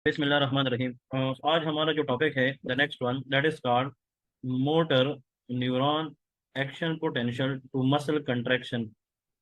बिस्मिल्लाहिर्रहमानिर्रहीम। आज हमारा जो टॉपिक है the next one that is called motor neuron action potential to muscle contraction.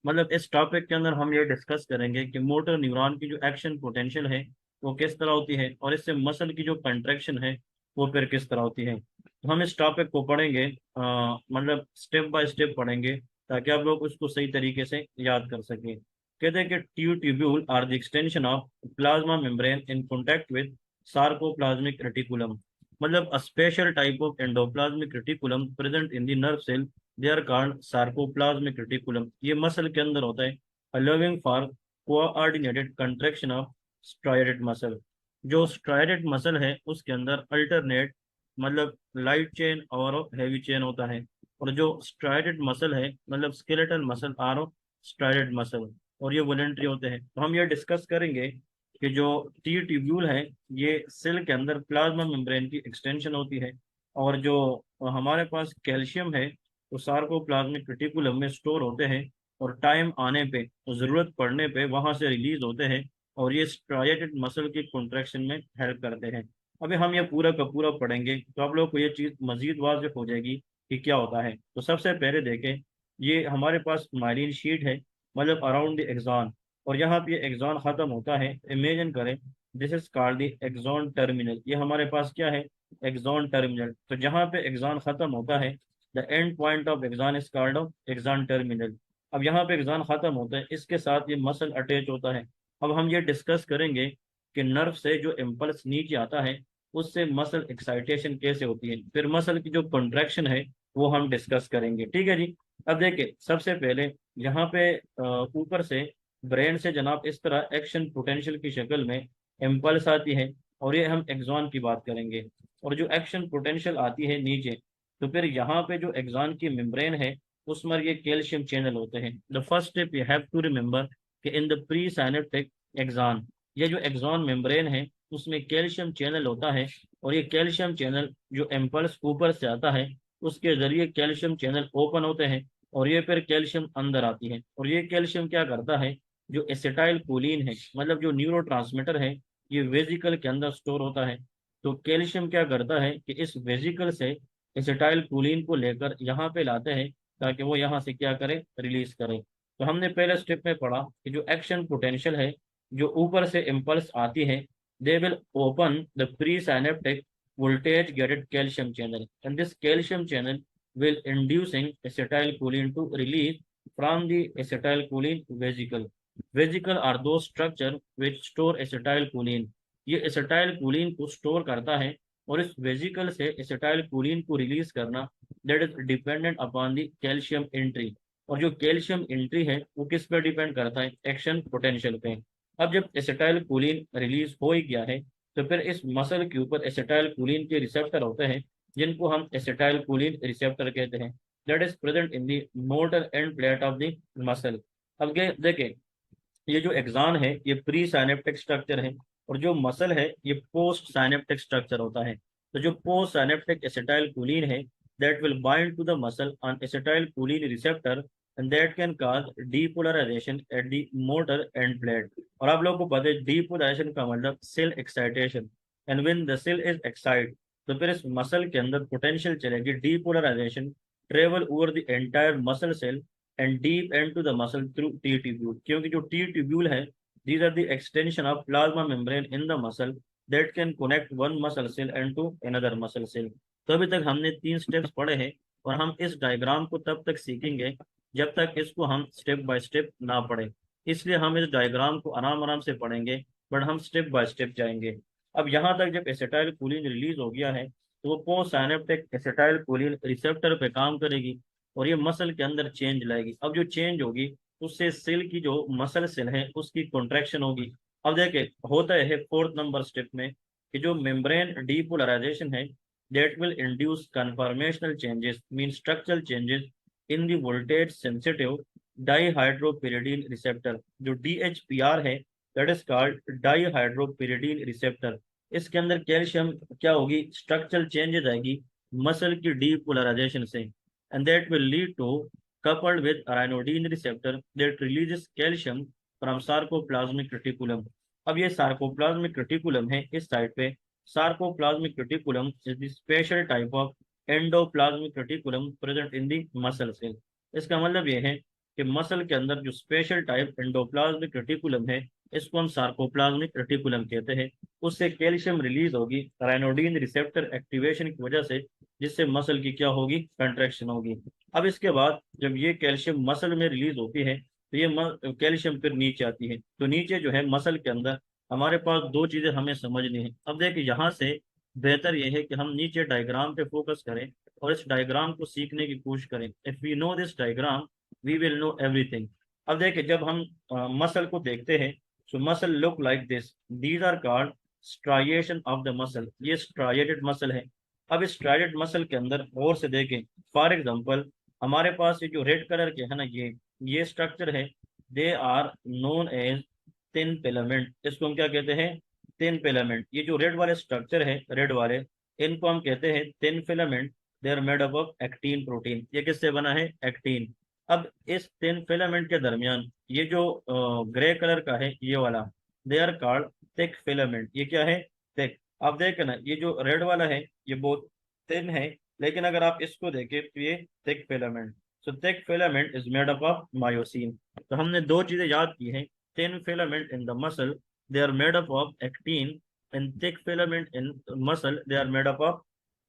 मतलब इस टॉपिक के अंदर हम ये डिस्कस करेंगे कि मोटर न्यूरॉन की जो एक्शन पोटेंशियल है वो किस तरह होती है और इससे मसल की जो कंट्रैक्शन है वो फिर किस तरह होती है। तो हम इस टॉपिक को पढ़ेंगे, मतलब स्टेप बाय स्टेप पढ़ेंगे ताकि आप लोग उसको सही तरीके से याद कर सकें। कहते हैं कि tubule are the extension of plasma membrane in contact with sarcoplasmic reticulum. मतलब a special type of endoplasmic reticulum present in the nerve cell, they are called sarcoplasmic reticulum. ये मसल के अंदर होता है, allowing for coordinated contraction of striated muscle. जो striated muscle है उसके अंदर अल्टरनेट मतलब लाइट चेन और हैवी चेन होता है, और जो स्ट्राइडेड मसल है मतलब स्केलेटल मसल आर स्ट्राइडेड मसल, और ये वॉलेंट्री होते हैं। तो हम ये डिस्कस करेंगे कि जो टी ट्यूब्यूल है ये सेल के अंदर प्लाज्मा मेम्ब्रेन की एक्सटेंशन होती है, और जो हमारे पास कैल्शियम है वो सार्कोप्लाज्मिक रेटिकुलम में स्टोर होते हैं, और टाइम आने पे तो ज़रूरत पड़ने पे वहां से रिलीज होते हैं, और ये स्ट्राइएटेड मसल की कॉन्ट्रैक्शन में हेल्प करते हैं। अभी हम ये पूरा का पूरा पढ़ेंगे तो आप लोग को ये चीज़ मजीद वाज़ेह हो जाएगी कि क्या होता है। तो सबसे पहले देखें, ये हमारे पास माइलिन शीट है, मतलब अराउंड द एक्सॉन, और यहाँ पे एक्सॉन खत्म होता है। इमेजिन करें, this is called the axon terminal. ये हमारे पास क्या है, एक्सॉन टर्मिनल। तो जहाँ पे एक्सॉन खत्म होता है, the end point of axon is called of axon terminal. अब यहाँ पे एक्सॉन खत्म होता है, इसके साथ ये मसल अटैच होता है। अब हम ये डिस्कस करेंगे कि नर्व से जो इम्पल्स नीचे आता है उससे मसल एक्साइटेशन कैसे होती है, फिर मसल की जो कॉन्ट्रैक्शन है वो हम डिस्कस करेंगे। ठीक है जी। अब देखिए, सबसे पहले यहाँ पे ऊपर से ब्रेन से जनाब इस तरह एक्शन पोटेंशियल की शक्ल में इम्पल्स आती है, और ये हम एक्सॉन की बात करेंगे। और जो एक्शन पोटेंशियल आती है नीचे, तो फिर यहाँ पे जो एक्सॉन की मेम्ब्रेन है उसमें ये कैल्शियम चैनल होते हैं। The first step you have to remember कि in the pre synaptic axon, ये जो एक्सॉन मेम्ब्रेन है उसमें कैल्शियम चैनल होता है, और ये कैल्शियम चैनल जो इम्पल्स ऊपर से आता है उसके जरिए कैल्शियम चैनल ओपन होते हैं, और ये फिर कैल्शियम अंदर आती है। और ये कैल्शियम क्या करता है, जो एसिटाइल कोलिन है मतलब जो न्यूरोट्रांसमीटर है, ये वेजिकल के अंदर स्टोर होता है। तो कैल्शियम क्या करता है कि इस वेजिकल से एसिटाइल कोलिन को लेकर यहाँ पे लाते हैं ताकि वो यहाँ से क्या करे, रिलीज करे। तो हमने पहले स्टेप में पढ़ा कि जो एक्शन पोटेंशियल है, जो ऊपर से इम्पल्स आती है, they will open the pre synaptic voltage gated calcium channel, and this calcium channel will inducing acetylcholine to release from the acetylcholine vesicle. Vesicle are those structure which store acetylcholine. ये acetylcholine को store करता है, और इस vesicle से acetylcholine को release करना that is dependent upon the calcium entry. और जो कैल्शियम एंट्री है वो किस पे डिपेंड करता है, एक्शन पोटेंशियल पे। अब जब एसिटाइलकोलिन रिलीज हो ही गया है, तो फिर इस मसल के ऊपर एसिटाइलकोलिन के रिसेप्टर होते हैं जिनको हम एसिटाइलकोलिन रिसेप्टर कहते हैं, that is present in the motor end plate of the muscle. अब देखें, ये जो एक्सॉन है ये प्री साइनेप्टिक स्ट्रक्चर है, और जो मसल है ये पोस्ट साइनेप्टिक स्ट्रक्चर होता है। तो जो पोस्ट साइनेप्टिक एसिटाइलकोलिन है, that will bind to the muscle on acetylcholine receptor, and that can cause depolarization at the motor end plate. और आप लोगों को पता है डीपोलराइजेशन का मतलब cell excitation, and when the cell is excite, तो फिर इस मसल के अंदर पोटेंशियल चलेगी depolarization travel over the entire muscle cell and deep into the muscle through T tubule। क्योंकि जो T tubule है, these are the extension of plasma membrane in the muscle that can connect one muscle cell and to another muscle cell। तो अभी तक हमने 3 steps पढ़े हैं, और हम इस डायग्राम को तब तक सीखेंगे जब तक इसको हम स्टेप बाय स्टेप ना पढ़ें। इसलिए हम इस डायग्राम को आराम आराम से पढ़ेंगे, बट हम स्टेप बाय स्टेप जाएंगे। अब यहाँ तक जब एसिटाइल कोलिन रिलीज हो गया है, तो वो post synaptic acetyl choline receptor पे काम करेगी, और ये मसल के अंदर चेंज लाएगी। अब जो चेंज होगी उससे सेल की जो मसल सेल है उसकी कॉन्ट्रैक्शन होगी। अब देखे, होता है फोर्थ नंबर स्टेप में कि जो मेम्ब्रेन डीपोलराइजेशन है, that will induce conformational changes mean structural changes in the voltage sensitive dihydropyridine receptor। जो DHPR है, that is called dihydropyridine receptor। इसके अंदर कैल्शियम क्या होगी, स्ट्रक्चरल चेंजेस आएगी मसल की डीपोलराइजेशन से, and that will lead to coupled with ryanodine receptor that releases calcium from sarcoplasmic reticulum। अब ये सार्कोप्लाज्मिक रेटिकुलम है इस साइड पे। Sarcoplasmic reticulum is the special type of endoplasmic reticulum present in the muscle cell. इसका मतलब ये है कि मसल के अंदर जो स्पेशल टाइप एंडोप्लाज्मिक रेटिकुलम है, इसको हम सार्कोप्लाज्मिक रेटिकुलम कहते हैं। उससे कैल्शियम रिलीज होगी राइनोडिन रिसेप्टर एक्टिवेशन की वजह से, जिससे मसल की क्या होगी, कंट्रैक्शन होगी। अब इसके बाद जब ये कैल्शियम मसल में रिलीज होती है तो ये कैल्शियम फिर नीचे आती है। तो नीचे जो है मसल के अंदर हमारे पास दो चीजें हमें समझनी है। अब देखिए यहाँ से बेहतर यह है कि हम नीचे डायग्राम पे फोकस करें और इस डायग्राम को सीखने की कोशिश करें। If we know this diagram we will know everything. अब देखिए जब हम मसल को देखते हैं, so muscle look like this, these are called striation of the muscle. ये स्ट्राइएटेड मसल है। अब इस स्ट्राइएटेड मसल के अंदर और से देखें, फॉर एग्जांपल हमारे पास ये जो रेड कलर के है ना, ये स्ट्रक्चर है, they are known as thin filament. इसको हम क्या कहते हैं, थिन फिलामेंट। ये जो रेड वाले स्ट्रक्चर है, रेड वाले, इनको हम कहते हैं thin filament. They are made up of actin protein. ये किससे बना है, एक्टीन। अब इस थिन फिलामेंट के दरमियान ये जो ग्रे कलर का है ये वाला, they are called thick filament. ये क्या है, थिक। आप देखें ना, ये जो रेड वाला है ये बहुत थिन है, लेकिन अगर आप इसको देखें तो ये thick filament. So thick filament is made up of myosin. तो हमने दो चीजें याद की हैं, thin filament in the muscle they are made up of actin, and thick filament in muscle they are made up of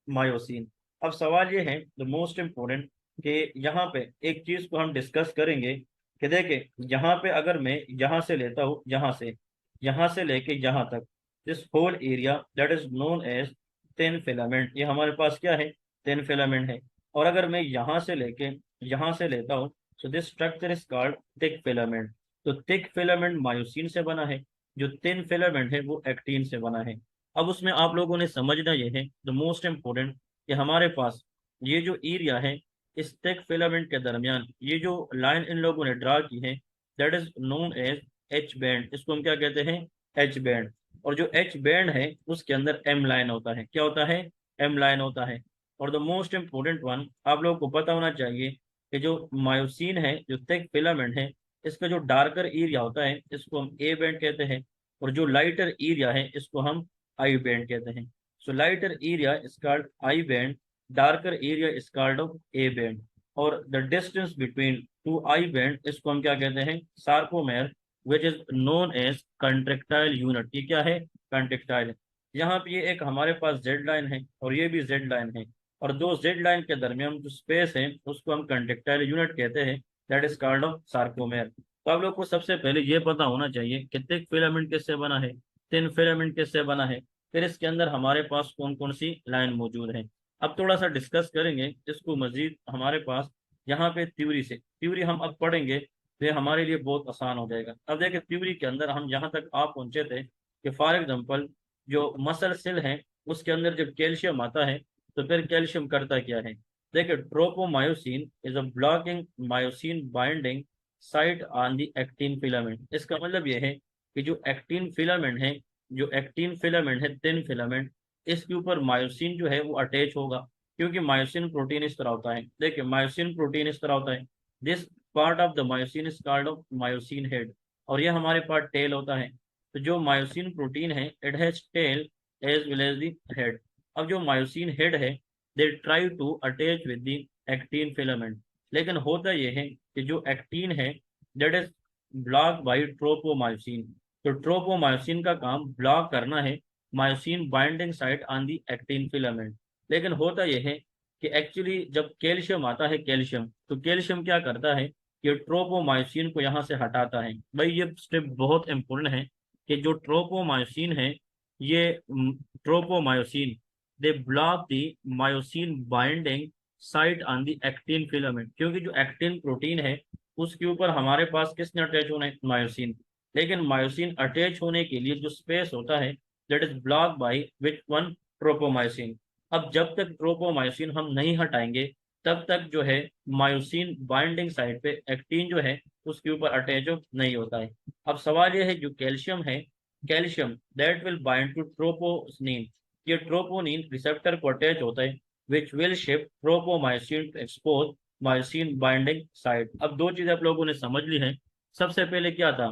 myosin. अब सवाल ये है द मोस्ट इम्पोर्टेंट, कि यहाँ पे एक चीज को हम डिस्कस करेंगे कि देखे यहाँ पे अगर मैं यहाँ से लेता हूँ, यहाँ से लेके यहाँ तक, this whole area that is known as thin filament. ये हमारे पास क्या है, थिन फिलामेंट है। और अगर मैं यहाँ से लेके यहाँ से लेता हूँ, so this structure is called thick filament. तो थिक फिलामेंट मायोसिन से बना है, जो थिन फिलामेंट है वो एक्टीन से बना है। अब उसमें आप लोगों ने समझना ये है द मोस्ट इम्पोर्टेंट, कि हमारे पास ये जो एरिया है, इस थिक फिलामेंट के दरमियान ये जो लाइन इन लोगों ने ड्रा की है, that is known as H band. इसको हम क्या कहते हैं, एच बैंड। और जो एच बैंड है उसके अंदर एम लाइन होता है। क्या होता है, एम लाइन होता है। और द मोस्ट इम्पोर्टेंट वन, आप लोगों को पता होना चाहिए कि जो मायोसिन है, जो थिक फिलामेंट है, इसका जो डार्कर एरिया होता है इसको हम ए बैंड कहते हैं, और जो लाइटर एरिया है इसको हम आई बैंड कहते हैं। So lighter area is called I band, darker area is called of A band. और the distance between two I band, इसको हम क्या कहते हैं, sarcomere, which is known as contractile unit. ये क्या है, कंट्रेक्टाइल। यहाँ पे ये एक हमारे पास जेड लाइन है और ये भी जेड लाइन है, और दो जेड लाइन के दरमियान जो स्पेस है उसको हम कंट्रेक्टाइल यूनिट कहते हैं, that is called of sarcomere. तो आप लोग को सबसे पहले ये पता होना चाहिए कि थिक फिलामेंट किससे बना है, थिन फिलामेंट किससे बना है, फिर इसके अंदर हमारे पास कौन कौन सी लाइन मौजूद है। अब थोड़ा सा डिस्कस करेंगे इसको मजीद। हमारे पास यहाँ पे थ्योरी से, थ्योरी हम अब पढ़ेंगे तो ये हमारे लिए बहुत आसान हो जाएगा। अब देखिए थ्योरी के अंदर हम यहाँ तक आप पहुंचे थे कि फॉर एग्जांपल जो मसल सेल है उसके अंदर जब कैल्शियम आता है तो फिर कैल्शियम करता क्या है। देखिए tropomyosin is a blocking myosin binding site on the actin filament. इसका मतलब यह है कि जो एक्टिन फिलामेंट है, जो एक्टिन फिलामेंट है, थिन फिलामेंट, इसके ऊपर मायोसिन जो है वो अटैच होगा। क्योंकि मायोसिन प्रोटीन इस तरह होता है, देखिए मायोसिन प्रोटीन इस तरह होता है। This part of the myosin is called of myosin head, और ये हमारे पास टेल होता है। तो जो मायोसिन प्रोटीन है it has tail as well as the head. अब जो मायोसिन हेड है they try to attach with the actin filament, लेकिन होता यह है कि जो एक्टिन है that is block by tropomyosin. तो ट्रोपोमायोसिन का काम ब्लॉक करना है myosin binding site on the actin filament. लेकिन होता यह है कि एक्चुअली जब कैल्शियम आता है, कैल्शियम, तो कैल्शियम क्या करता है कि ट्रोपोमायोसिन को यहाँ से हटाता है। भाई ये स्टेप बहुत इंपॉर्टेंट है कि जो ट्रोपोमायोसिन है, ये tropomyosin they block the myosin binding site on the actin filament. क्योंकि जो एक्टिन प्रोटीन है उसके ऊपर हमारे पास किसने अटैच होना है, मायोसिन। लेकिन मायोसिन अटैच होने के लिए जो स्पेस होता है that is block by which one, tropomyosin. अब जब तक ट्रोपोमायोसिन हम नहीं हटाएंगे तब तक जो है मायोसिन बाइंडिंग साइड पे एक्टिन जो है उसके ऊपर अटैच नहीं होता है। अब सवाल यह है जो कैल्शियम है, calcium that will bind to troponin, ये ट्रोपोनिन रिसेप्टर को अटैच होता है which will shift tropomyosin to expose myosin binding site. अब दो चीजें आप लोगों ने समझ ली हैं। सबसे पहले क्या था,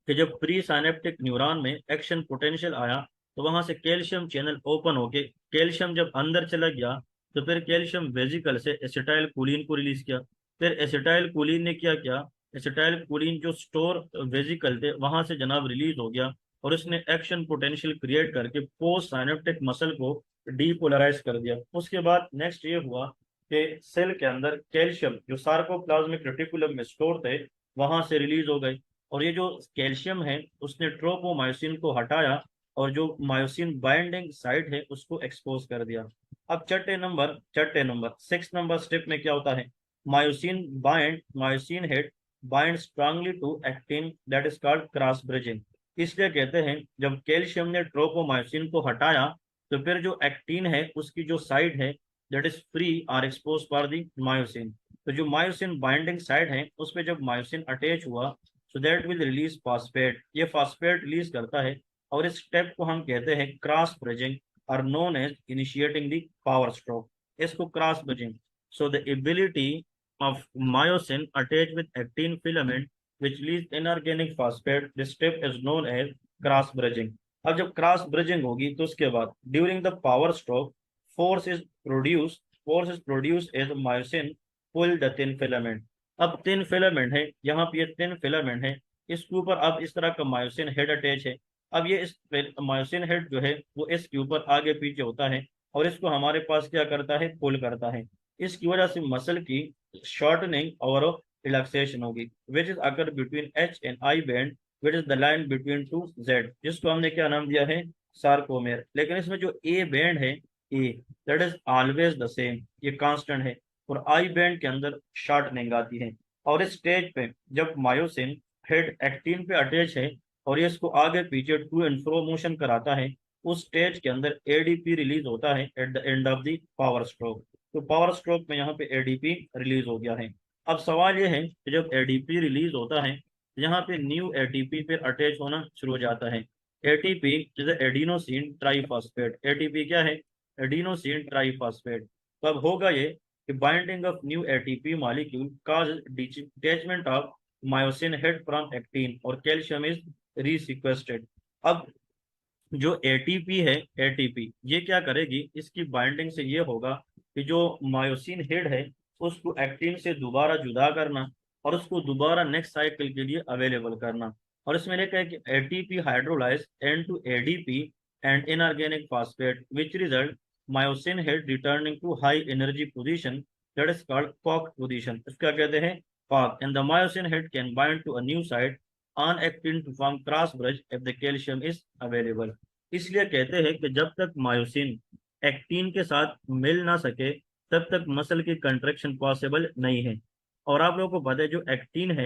कि जब प्री साइनेप्टिक न्यूरॉन में एक्शन पोटेंशियल आया तो वहां से कैल्शियम चैनल ओपन होके कैल्शियम जब अंदर चला गया तो फिर कैल्शियम वेजिकल से एसिटाइल कोलिन को रिलीज किया। फिर एसिटाइल कोलिन ने क्या किया, एसिटाइल कोलिन जो स्टोर वेजिकल थे वहां से जनाब रिलीज हो गया और उसने एक्शन पोटेंशियल क्रिएट करके पोस्ट साइनेप्टिक मसल को डीपोलराइज कर दिया। उसके बाद नेक्स्ट ये हुआ कि सेल के अंदर कैल्शियम जो सार्कोप्लाज्मिक रेटिकुलम में स्टोर थे वहां से रिलीज हो गए और ये जो कैल्शियम है उसने ट्रोपोमायोसिन को हटाया और जो मायोसिन बाइंडिंग साइट है उसको एक्सपोज कर दिया। अब चट्टे नंबर 6 नंबर स्टेप में क्या होता है, myosin head bind strongly to actin that is called cross bridging. इसलिए कहते हैं जब कैल्शियम ने ट्रोपोमायोसिन को हटाया तो फिर जो एक्टिन है उसकी जो साइड है that is free or expose for the myosin. तो जो मायोसिन बाइंडिंग साइड है उस पर जब मायोसिन अटैच हुआ so that will release phosphate, ये फास्फेट रिलीज करता है और इस स्टेप को हम कहते हैं cross bridging or known as initiating the power stroke. इसको cross bridging, so the ability of myosin attach with actin filament which leads inorganic phosphate, this step is known as cross bridging. अब जब cross bridging होगी तो उसके बाद during the power stroke force is produce force is produce as myosin pull the thin filament. अब thin filament है, यहाँ पे ये थिन फिलामेंट है, इसके ऊपर अब इस तरह का मायोसिन हेड अटैच है। अब ये इस मायोसिन हेड जो है वो इसके ऊपर आगे पीछे होता है और इसको हमारे पास क्या करता है, पुल करता है। इसकी वजह से मसल की शॉर्टनिंग और रिलैक्सेशन होगी which is occur between H and I band which is the line between two Z, जिसको हमने क्या नाम दिया है, सार्कोमेर। लेकिन इसमें जो ए बैंड है, A that is always the same, ये कांस्टेंट है और आई बैंड के अंदर शॉर्टनिंग आती है। और इस स्टेज पे जब मायोसिन हेड एक्टिन पे अटैच है और ये इसको आगे पीछे टू एंड फ्रो मोशन कराता है, उस स्टेज के अंदर एडीपी रिलीज होता है at the end of the power stroke. तो पावर स्ट्रोक में यहाँ पे एडीपी रिलीज हो गया है। अब सवाल ये है कि जब एडीपी रिलीज होता है यहाँ पे न्यू एटीपी फिर अटैच होना शुरू हो जाता है। एटीपी जैसे एडिनोसिन ट्राइफॉस्फेट, एटीपी क्या है, एडिनोसिन ट्राइफॉस्फेट। तो अब होगा ये कि binding of new ATP molecule cause detachment of myosin head from actin और कैल्शियम इज रीसिक्वेस्टेड। अब जो एटीपी है, एटीपी ये क्या करेगी, इसकी बाइंडिंग से ये होगा कि जो मायोसिन हेड है उसको एक्टिन से दोबारा जुदा करना और उसको दोबारा नेक्स्ट साइकिल के लिए अवेलेबल करना। और इसमें लिखा है कि ATP hydrolyze in to ADP and inorganic phosphate which result myosin head returning to high energy position that is called cock position, इसका कहते हैं cock. And the myosin head can bind to a new site on actin to form cross bridge if the calcium is available. इसलिए कहते हैं कि जब तक myosin actin के साथ मिल ना सके तब तक मसल की कंट्रैक्शन पॉसिबल नहीं है। और आप लोगों को पता है जो एक्टिन है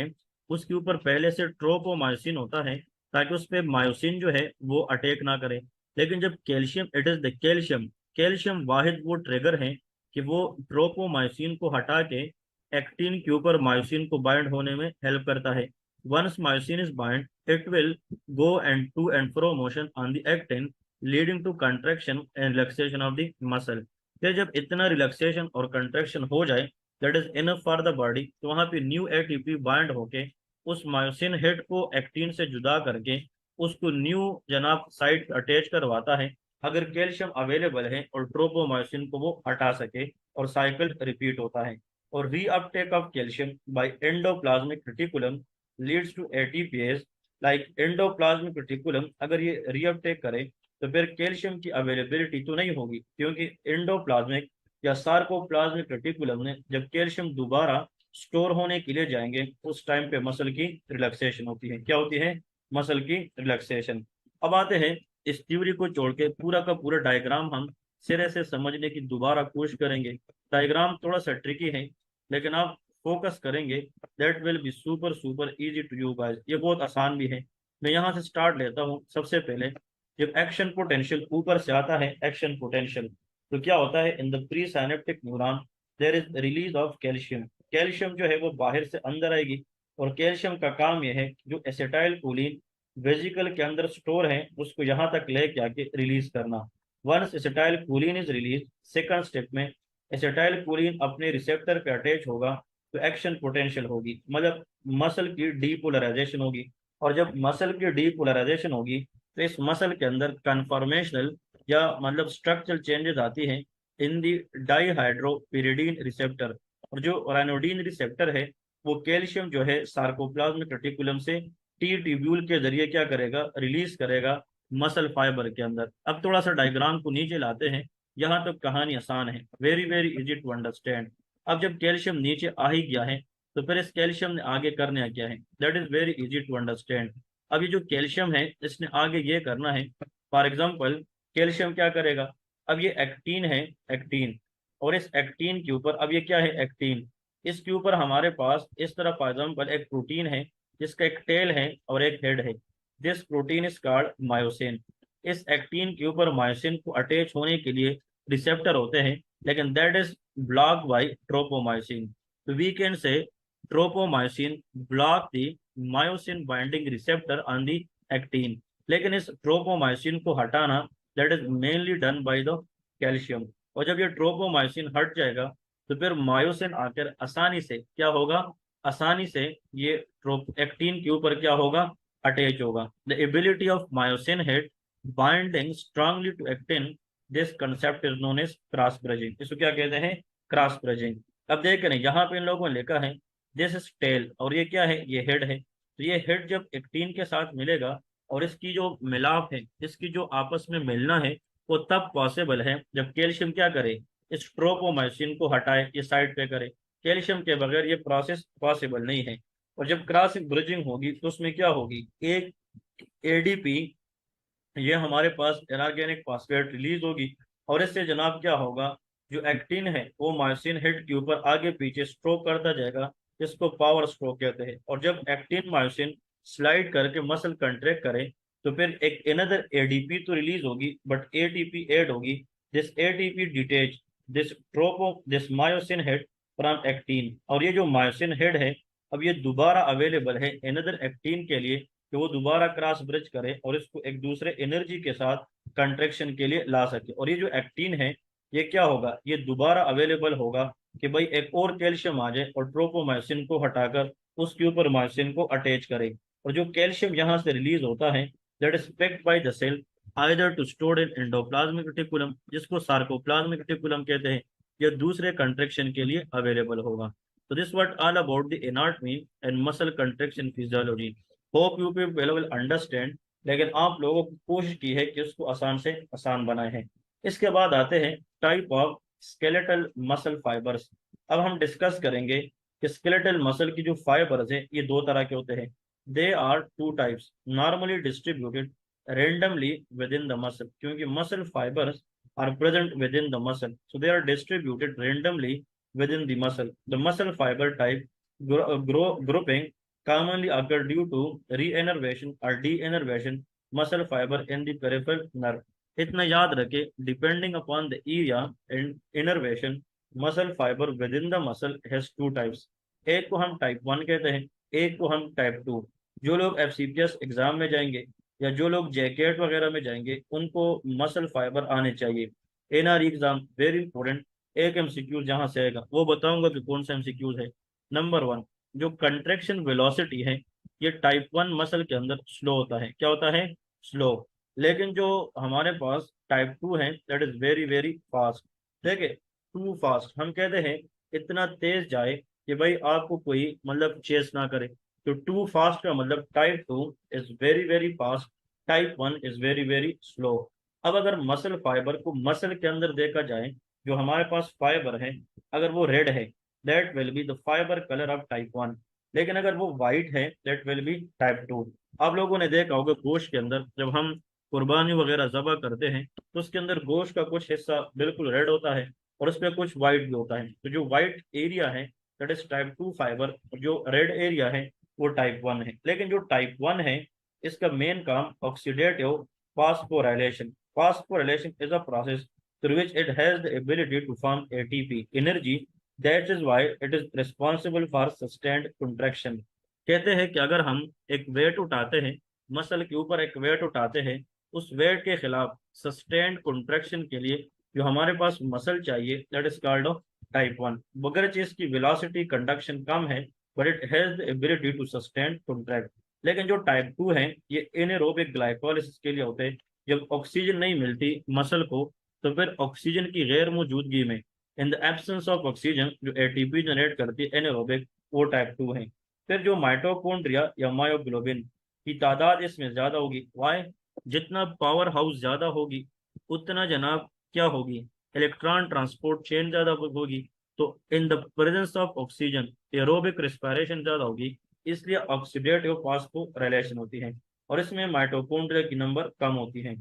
उसके ऊपर पहले से ट्रोपोमायोसिन होता है ताकि उस पर मायोसिन जो है वो अटैक ना करे। लेकिन जब calcium, it is the calcium, calcium वाहिद वो ट्रिगर है कि वो ट्रोपोमायोसिन को हटा के एक्टिन के ऊपर मायोसिन को बाइंड होने में हेल्प करता है। Once myosin is bind it will go and to and fro motion on the actin leading to contraction and relaxation of the muscle। फिर जब इतना रिलैक्सेशन और कंट्रैक्शन हो जाए that is enough for the body तो वहां पे new ATP bind होके उस मायोसिन हेड को एक्टिन से जुदा करके उसको न्यू जनाब साइट अटैच करवाता है अगर कैल्शियम अवेलेबल है और ट्रोपोमायोसिन को वो हटा सके और साइकिल रिपीट होता है। और reuptake of calcium by endoplasmic reticulum leads to ATPase like endoplasmic reticulum. अगर ये रीअपटेक करे तो फिर कैल्शियम की अवेलेबिलिटी तो नहीं होगी क्योंकि एंडोप्लाज्मिक या सार्कोप्लाज्मिक रेटिकुलम में जब कैल्शियम दोबारा स्टोर होने के लिए जाएंगे उस टाइम पे मसल की रिलैक्सेशन होती है। क्या होती है, मसल की रिलैक्सेशन। अब आते हैं इस थ्योरी को छोड़ के पूरा का पूरा डायग्राम हम सिरे से समझने की दोबारा कोशिश करेंगे। डायग्राम थोड़ा सा ट्रिकी है लेकिन आप फोकस करेंगे that will be super super easy to you guys, ये बहुत आसान भी है। मैं यहाँ से स्टार्ट लेता हूँ। सबसे पहले जब एक्शन पोटेंशियल ऊपर से आता है, एक्शन पोटेंशियल तो क्या होता है, in the pre synaptic neuron there is release of calcium. Calcium जो है वो बाहर से अंदर आएगी और कैल्शियम का काम यह है कि जो एसिटाइल कोलिन वेजिकल के अंदर स्टोर है उसको यहाँ तक लेके आके रिलीज करना। Once acetyl choline is release, second step में एसिटाइल कोलिन अपने रिसेप्टर पे अटैच होगा तो एक्शन पोटेंशियल होगी, मतलब मसल की डीपोलराइजेशन होगी और जब मसल की डीपोलराइजेशन होगी तो इस मसल के अंदर कन्फॉर्मेशनल या मतलब स्ट्रक्चरल चेंजेस आती हैं इन दी डाईहाइड्रोपिरिडीन रिसेप्टर। और जो राइनोडिन रिसेप्टर है वो कैल्शियम जो है सार्कोप्लाज्मिक रेटिकुलम से टी ट्यूब्यूल के जरिए क्या करेगा, रिलीज करेगा मसल फाइबर के अंदर। अब थोड़ा सा डायग्राम को नीचे लाते हैं, यहाँ तो कहानी आसान है, very very easy to understand. अब जब कैल्शियम नीचे आ ही गया है तो फिर इस कैल्शियम ने आगे करना क्या है, that is very easy to understand. अब ये जो कैल्शियम है इसने आगे ये करना है, फॉर एग्जांपल कैल्शियम क्या करेगा, अब ये एक्टीन है, एक्टीन, और इस एक्टीन के ऊपर अब ये क्या है, एक्टीन, इसके ऊपर हमारे पास इस तरह फॉर एग्जांपल एक प्रोटीन है जिसका एक टेल है और एक हेड है। This protein is called myosin. इस एक्टीन के ऊपर मायोसिन को अटैच होने के लिए रिसेप्टर होते हैं, लेकिन that is block by tropomyosin. तो we can say tropomyosin block the myosin binding receptor on the actin. लेकिन इस ट्रोपोमायोसिन को हटाना that is mainly done by the calcium. और जब ये ट्रोपोमायोसिन हट जाएगा तो फिर मायोसिन आकर आसानी से क्या होगा, आसानी से ये एक्टीन के ऊपर क्या होगा, अटैच होगा। The ability of myosin head binding strongly to actin, this concept is known as cross bridging. इसको क्या कहते हैं, क्रॉस ब्रिजिंग। अब देख रहे हैं यहाँ पे इन लोगों ने लिखा है दिस इज टेल, और ये क्या है, ये हेड है। तो ये हेड जब एक्टीन के साथ मिलेगा और इसकी जो मिलाप है, इसकी जो आपस में मिलना है, वो तब पॉसिबल है जब कैल्शियम क्या करे, इस ट्रोपोमायोसिन को हटाए, ये साइड पे करे। कैल्शियम के बगैर ये प्रोसेस पॉसिबल नहीं है। और जब क्रॉस ब्रिजिंग होगी तो उसमें क्या होगी, एक एडीपी, ये हमारे पास इनऑर्गेनिक फॉस्फेट रिलीज होगी, और इससे जनाब क्या होगा, जो एक्टिन है वो मायोसिन हेड के ऊपर आगे पीछे स्ट्रोक करता जाएगा, जिसको पावर स्ट्रोक कहते हैं। और जब एक्टिन मायोसिन स्लाइड करके मसल कंट्रैक्ट करे तो फिर एक अनदर एडीपी तो रिलीज होगी, बट एटीपी ऐड होगी। This ATP detach this myosin head from actin. और ये जो मायोसिन हेड है अब ये दोबारा अवेलेबल है अनदर एक्टिन के लिए कि वो दोबारा क्रॉस ब्रिज करे और इसको एक दूसरे एनर्जी के साथ कंट्रेक्शन के लिए ला सके। और ये जो एक्टिन है ये क्या होगा, ये दोबारा अवेलेबल होगा कि भाई एक और कैल्शियम आ जाए और ट्रोपोमायोसिन को हटाकर उसके ऊपर मायोसिन को अटैच करे। और जो कैल्शियम यहाँ से रिलीज होता है that is picked by the cell either to store in endoplasmic reticulum, जिसको सार्कोप्लाज्मिक रेटिकुलम कहते हैं, या दूसरे कंट्रेक्शन के लिए अवेलेबल होगा। तो this what all about the anatomy and muscle contraction physiology. Hope you people will understand. लेकिन आप लोगों को कोशिश की है कि उसको आसान से आसान बनाए हैं। इसके बाद आते हैं type of skeletal muscle fibres. अब हम डिस्कस करेंगे कि स्केलेटल मसल की जो फाइबर्स है ये दो तरह के होते हैं। They are two types, normally distributed randomly within the muscle, क्योंकि muscle fibers are present within the muscle, so they are distributed randomly within the muscle. The muscle fiber type grouping commonly occur due to re-innervation or de-innervation muscle fiber in the peripheral nerve. इतना याद रखे, depending upon the area and innervation, muscle fiber within the muscle has two types. एक को हम type 1 कहते हैं, एक को हम टाइप 2। जो लोग एफसीपीएस एग्जाम में जाएंगे या जो लोग जैकेट वगैरह में जाएंगे उनको मसल फाइबर आने चाहिए। एनआर एग्जाम वेरी इंपॉर्टेंट, एक एमसीक्यू जहां से आएगा वो बताऊंगा कि कौन सा एमसीक्यूज है। नंबर 1, जो कंट्रेक्शन वेलोसिटी है ये टाइप 1 मसल के अंदर स्लो होता है, क्या होता है, स्लो। लेकिन जो हमारे पास टाइप 2 है that is very very fast. देखिए, टू फास्ट हम कहते हैं इतना तेज जाए कि भाई आपको कोई मतलब चेस ना करे। तो टू फास्ट का मतलब type 2 is very very fast, type 1 is very very slow. अब अगर मसल फाइबर को मसल के अंदर देखा जाए, जो हमारे पास फाइबर है अगर वो रेड है that will be the fibre colour of type 1, लेकिन अगर वो वाइट है दैट विल बी टाइप 2। आप लोगों ने देखा होगा गोश्त के अंदर जब हम कुर्बानी वगैरह जबा करते हैं तो उसके अंदर गोश्त का कुछ हिस्सा बिल्कुल रेड होता है और उसमें कुछ वाइट भी होता है। तो जो वाइट एरिया है दैट इज टाइप 2 फाइबर, जो रेड एरिया है वो टाइप 1 है। लेकिन जो टाइप 1 है इसका मेन काम oxidative phosphorylation. Phosphorylation is a process through which it has the ability to form ATP energy, that is why it is responsible for sustained contraction। कहते हैं कि अगर हम एक वेट उठाते हैं, मसल के ऊपर एक वेट उठाते हैं, उस वेट के खिलाफ सस्टेन्ड कॉन्ट्रैक्शन के लिए जो हमारे पास मसल चाहिए that is called of type 1। मगर इसकी वेलोसिटी कंडक्शन कम है but it has the ability to sustain contract. लेकिन जो टाइप 2 है ये एनेरोबिक ग्लाइकोलिसिस के लिए होते हैं। जब ऑक्सीजन नहीं मिलती मसल को, तो फिर ऑक्सीजन की गैर मौजूदगी में, in the absence of oxygen, जो एटीपी जनरेट करती है एनेरोबिक, वो टाइप 2 है। फिर जो माइटोकॉन्ड्रिया या मायोग्लोबिन की तादाद इसमें ज्यादा होगी। वाई? जितना पावर हाउस ज्यादा होगी, उतना जनाब क्या होगी, इलेक्ट्रॉन ट्रांसपोर्ट चेन ज्यादा होगी। तो in the presence of oxygen aerobic respiration ज्यादा होगी, इसलिए ऑक्सीडेटिव फास्फोरिलेशन होती है, और इसमें माइटोकॉन्ड्रिया की नंबर कम होती है।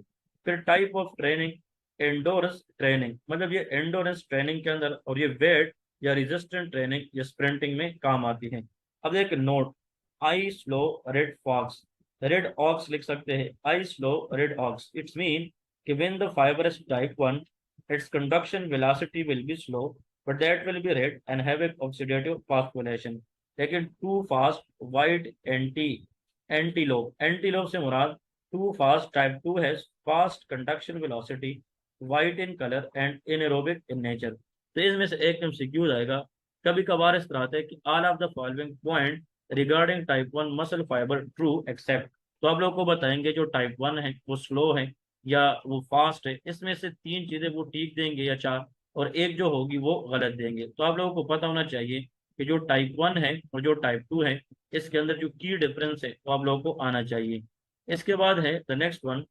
फिर type of training, endurance training, मतलब ये एंडोरेंस ट्रेनिंग के अंदर, और ये वेट या रेजिस्टेंट ट्रेनिंग या स्प्रिंटिंग में काम आती है। अब एक note, I slow red fox, red ox लिख सकते हैं, I slow red ox, it's mean कि when the fiber is type 1, its conduction velocity will be slow, but that will be red and have a oxidative phosphorylation. लेकिन two fast white antelope से मुराद two fast type 2 has fast conduction velocity, white in colour and anaerobic in nature. तो इसमें से एक MCQ आएगा। कभी कभार इस तरह आता है कि all of the following point regarding type 1 muscle fibre true except. तो आप लोग को बताएंगे जो टाइप 1 है वो स्लो है या वो फास्ट है, इसमें से तीन चीजें वो ठीक देंगे या चार, और एक जो होगी वो गलत देंगे। तो आप लोगों को पता होना चाहिए कि जो टाइप 1 है और जो टाइप 2 है, इसके अंदर जो की डिफरेंस है वो आप लोगों को आना चाहिए। इसके बाद है the next one,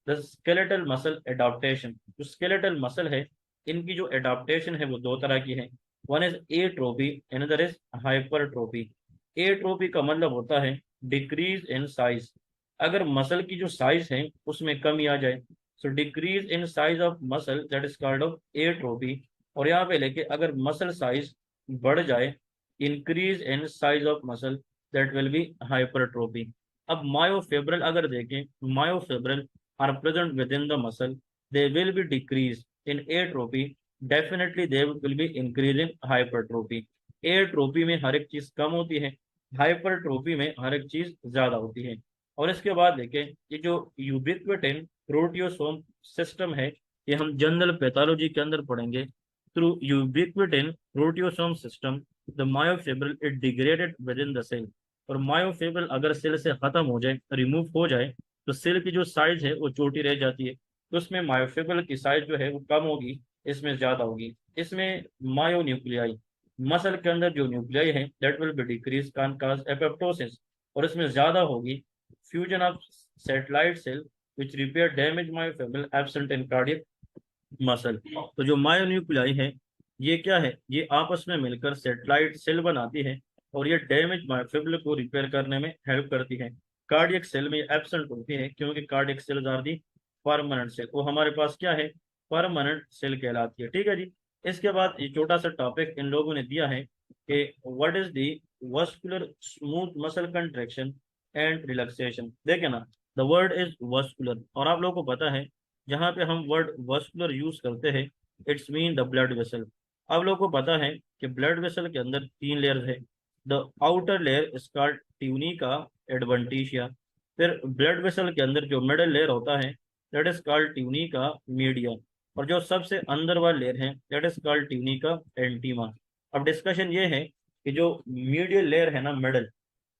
the skeletal muscle adaptation. जो स्केलेटल मसल है, इनकी जो एडाप्टेशन है वो दो तरह की है। One is atrophy, another is hypertrophy. Atrophy का मतलब होता है डिक्रीज इन साइज, अगर मसल की जो साइज है उसमें कमी आ जाए। So decrease in size of muscle, that is called of atrophy. और यहाँ पे लेके अगर मसल साइज बढ़ जाए, increase in size of muscle, that will be hypertrophy. अब मायोफेब्रल अगर देखें, myofibril are present within the muscle, they will be decrease in atrophy, definitely they will be increase in hypertrophy. Atrophy में हर एक चीज कम होती है, hypertrophy में हर एक चीज ज्यादा होती है। और इसके बाद देखें, ये जो यूबिक्विटिन प्रोटियोसोम सिस्टम है, ये हम जनरल पैथोलॉजी के अंदर पढ़ेंगे। Through ubiquitin proteasome system, the myofibril it degraded within the cell. और मायोफिब्रिल अगर सेल से खत्म हो जाए, रिमूव हो जाए, तो सेल की जो साइज है वो छोटी रह जाती है। तो उसमें मायोफिब्रिल की साइज जो है वो कम होगी, इसमें ज्यादा होगी। इसमें मायोन्यूक्लियाई, मसल के अंदर जो न्यूक्लियाई है, that will be decrease can cause apoptosis, और इसमें ज्यादा होगी fusion of satellite cell which repair damage myofibril absent in cardiac muscle. तो जो मायोन्यूक्लियाई है, ये क्या है, ये आपस में मिलकर सेटेलाइट सेल बनाती है, और ये डैमेज मायोफिब्रिल को रिपेयर करने में हेल्प करती है। कार्डियक सेल में एब्सेंट होती है, क्योंकि cardiac cell are the permanent cell, वो हमारे पास क्या है, परमानेंट सेल कहलाती है। ठीक है जी। इसके बाद ये छोटा सा टॉपिक इन लोगों ने दिया है कि what is the vascular smooth muscle contraction and relaxation. देखे ना, द वर्ड इज वस्कुलर, और आप लोगों को पता है जहाँ पे हम वर्ड वस्कुलर यूज करते हैं, it's mean the blood vessel. आप लोगों को पता है कि ब्लड वेसल के अंदर तीन लेयर्स है। The outer layer is called tunica adventitia. फिर ब्लड वेसल के अंदर जो मिडल लेयर होता है, that is called tunica media. और जो सबसे अंदर वाला लेयर है, दैट इज कॉल्ड ट्यूनिका एंटीमा। अब डिस्कशन ये है कि जो मीडियल लेयर है ना, middle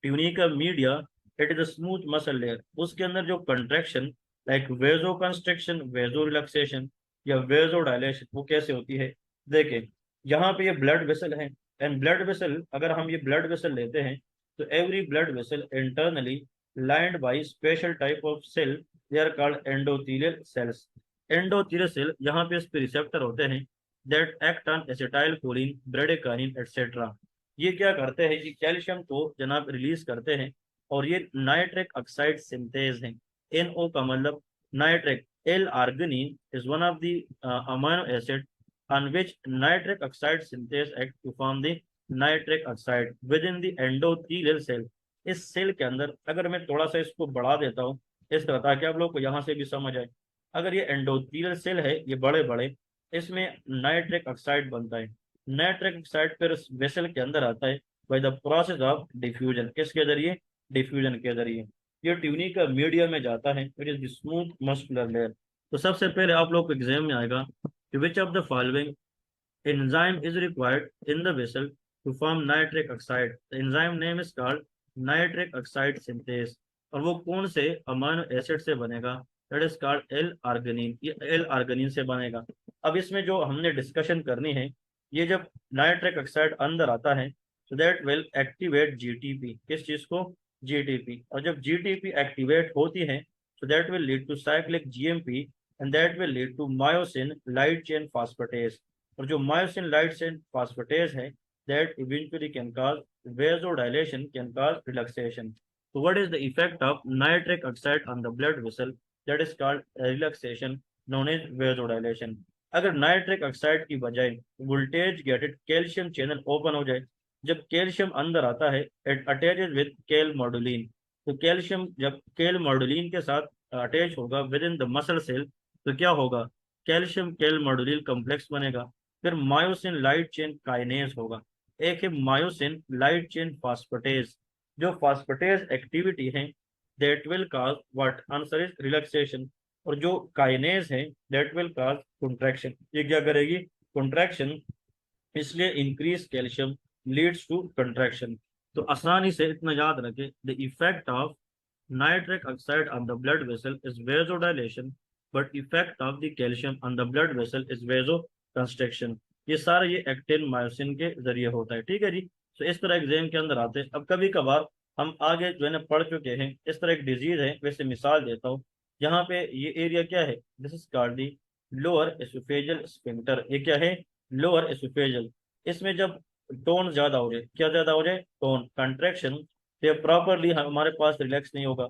tunica media, it is a smooth muscle layer. उसके अंदर जो कंट्रैक्शन, लाइक वेजो कंस्ट्रक्शन, वेजो रिलैक्सेशन या वेजो डायलेशन, वो कैसे होती है। देखें, यहाँ पे ये ब्लड वेसल है, एंड ब्लड वेसल, अगर हम ये ब्लड वेसल लेते हैं, तो every blood vessel internally lined by special type of cell, they are called endothelial cells. Endothelial cell, यहाँ पे इस पे रिसेप्टर होते हैं that act on acetylcholine, bradykinin etcetera. ये क्या करते हैं कि कैल्शियम को जनाब रिलीज करते हैं, और ये नाइट्रिक ऑक्साइड सिंथेज है। NO का मतलब nitric, L arginine is one of the amino acid on which nitric oxide synthase act to form the nitric oxide within the endothelial cell। इस सेल के अंदर, अगर मैं थोड़ा सा इसको बढ़ा देता हूँ इस तरह, ताकि आप लोग को यहाँ से भी समझ आए। अगर ये एंडोथेलियल सेल है, ये बड़े बड़े, इसमें नाइट्रिक ऑक्साइड बनता है। नाइट्रिक ऑक्साइड फिर वेसल के अंदर आता है by the process of diffusion. किसके जरिए, डिफ्यूजन के जरिए। ये ट्यूनी का मीडिया में जाता है, it is smooth muscular layer. तो सबसे पहले आप लोग को एग्जाम में आएगा कि which of the following enzyme is required in the vessel to form nitric oxide. The enzyme name is called nitric oxide synthase. और वो कौन से अमाइनो एसिड से बनेगा? That is called L arginine. ये एल आर्गेनिन से बनेगा। अब इसमें जो हमने डिस्कशन करनी है, ये जब नाइट्रिक ऑक्साइड अंदर आता है तो दैट विल एक्टिवेट जीटीपी। किस चीज को? जीटीपी। और जब जीटीपी एक्टिवेट होती है so that will lead to cyclic GMP and that will lead to myosin light chain phosphatase। और जो myosin light chain phosphatase है that eventually can cause vasodilation, can cause relaxation। So what is the effect of nitric oxide on the blood vessel? That is called relaxation, known as vasodilation। अगर nitric oxide की बजाय voltage gated calcium channel open हो जाए, जब calcium अंदर आता है it attaches with केल मॉड्यूलिन। तो कैल्शियम जब केल मॉड्यूलिन के साथ अटैच होगा within the muscle cell, तो क्या होगा? कैल्शियम केल मॉड्यूलिन कॉम्प्लेक्स बनेगा। फिर मायोसिन लाइट चेन काइनेज होगा। एक है मायोसिन लाइट चेन फास्फेटेज। जो फास्फेटेज एक्टिविटी है that will cause what? Answer is relaxation. और जो काइनेज है दैट विल कॉज कॉन्ट्रैक्शन। ये क्या करेगी? कॉन्ट्रैक्शन। इसलिए increase calcium leads to contraction. तो आसानी से इतना याद रखें, the effect of nitric oxide on the blood vessel is vasodilation, but effect of the calcium on the blood vessel is vasoconstriction। ये सारा ये एक्टिन मायोसिन के जरिए होता है। ठीक है जी। तो इस तरह एग्जाम के अंदर आते हैं। अब कभी कभार हम आगे जो है ना पढ़ चुके हैं, इस तरह एक डिजीज है, वैसे मिसाल देता हूँ। यहाँ पे ये एरिया क्या है? This is called the lower oesophageal sphincter. ये क्या है? Lower oesophageal. इसमें जब टोन ज्यादा हो जाए, क्या ज्यादा हो जाए? टोन कंट्रैक्शन, तो प्रॉपरली हमारे पास रिलैक्स नहीं होगा।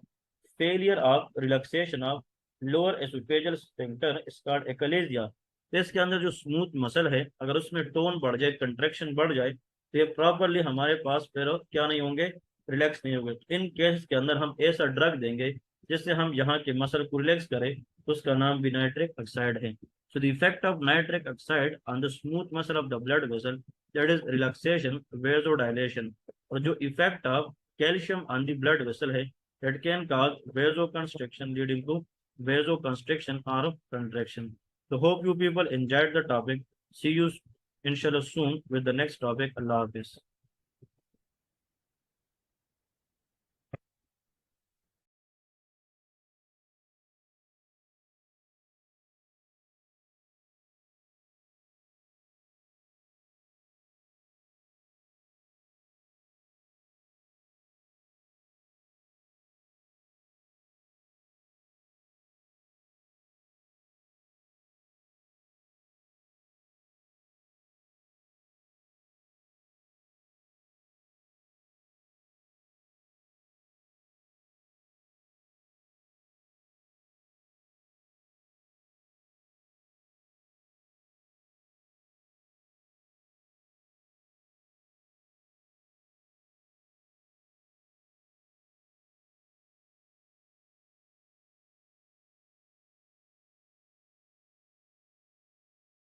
Failure of relaxation of lower oesophageal sphincter is called achalasia. तो इसके अंदर जो स्मूथ मसल है, अगर उसमें टोन बढ़ जाए, कंट्रैक्शन बढ़ जाए, तो ये प्रॉपरली हमारे पास फिर क्या नहीं होंगे? रिलैक्स नहीं होंगे। इन केस के अंदर हम ऐसा ड्रग देंगे जिससे हम यहाँ के मसल को रिलैक्स करें, तो उसका नाम भी नाइट्रिक ऑक्साइड है। So the effect of nitric oxide on the smooth muscle of the blood vessel, that is relaxation, vasodilation। और जो effect of calcium on the blood vessel है that can cause vasoconstriction leading to vasoconstriction or contraction। So hope you people enjoyed the topic। See you inshallah soon with the next topic। Allah Hafiz।